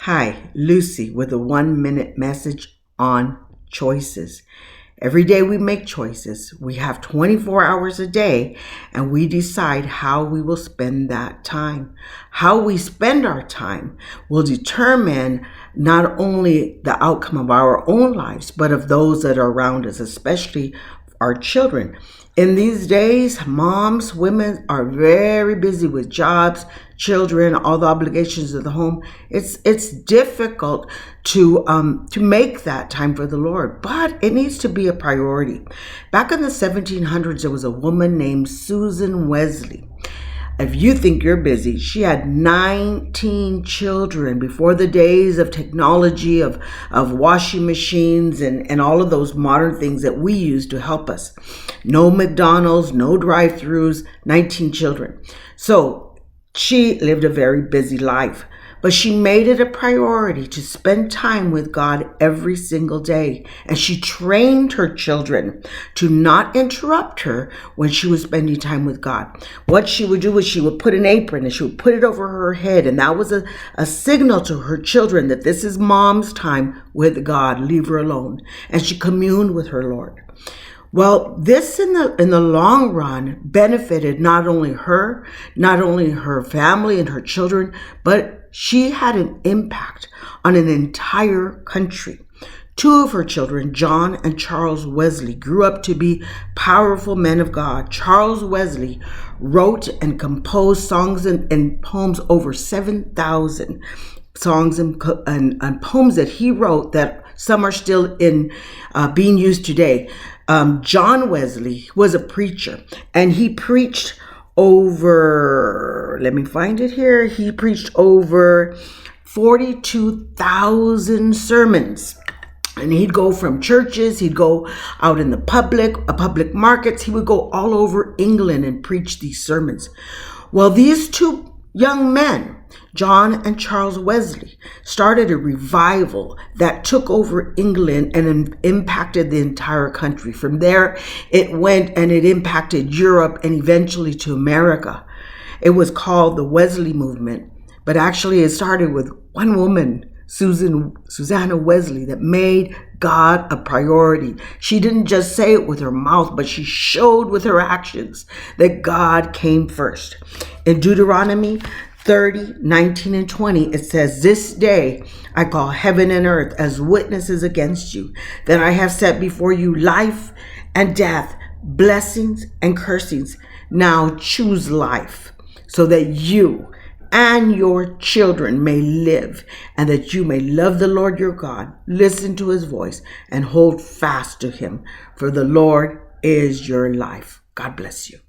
Hi, Lucy with a 1 minute message on choices. Every day we make choices. We have 24 hours a day and we decide how we will spend that time. How we spend our time will determine not only the outcome of our own lives, but of those that are around us, especially our children. In these days, moms, women are very busy with jobs, children, all the obligations of the home. It's difficult to make that time for the Lord, but it needs to be a priority. Back in the 1700s, there was a woman named Susan Wesley. If you think you're busy, she had 19 children before the days of technology, of washing machines and all of those modern things that we use to help us. No McDonald's, no drive-thrus, 19 children. So she lived a very busy life. But she made it a priority to spend time with God every single day. And she trained her children to not interrupt her when she was spending time with God. What she would do is she would put an apron and she would put it over her head. And that was a signal to her children that this is mom's time with God. Leave her alone. And she communed with her Lord. Well, this in the long run benefited not only her family and her children, but she had an impact on an entire country. Two of her children, John and Charles Wesley, grew up to be powerful men of God. Charles Wesley wrote and composed songs and poems, over 7,000 songs and poems that he wrote that some are still being used today. John Wesley was a preacher, and he preached over, let me find it here, he preached over 42,000 sermons. And he'd go from churches, he'd go out in the public markets, he would go all over England and preach these sermons. Well, these two young men, John and Charles Wesley, started a revival that took over England and impacted the entire country. From there, it went and it impacted Europe and eventually to America. It was called the Wesley movement, but actually it started with one woman, Susanna Wesley, that made God a priority. She didn't just say it with her mouth, but she showed with her actions that God came first. In Deuteronomy 30, 19, and 20, it says, "This day I call heaven and earth as witnesses against you, that I have set before you life and death, blessings and cursings. Now choose life, so that you and your children may live, and that you may love the Lord your God, listen to his voice, and hold fast to him, for the Lord is your life." God bless you.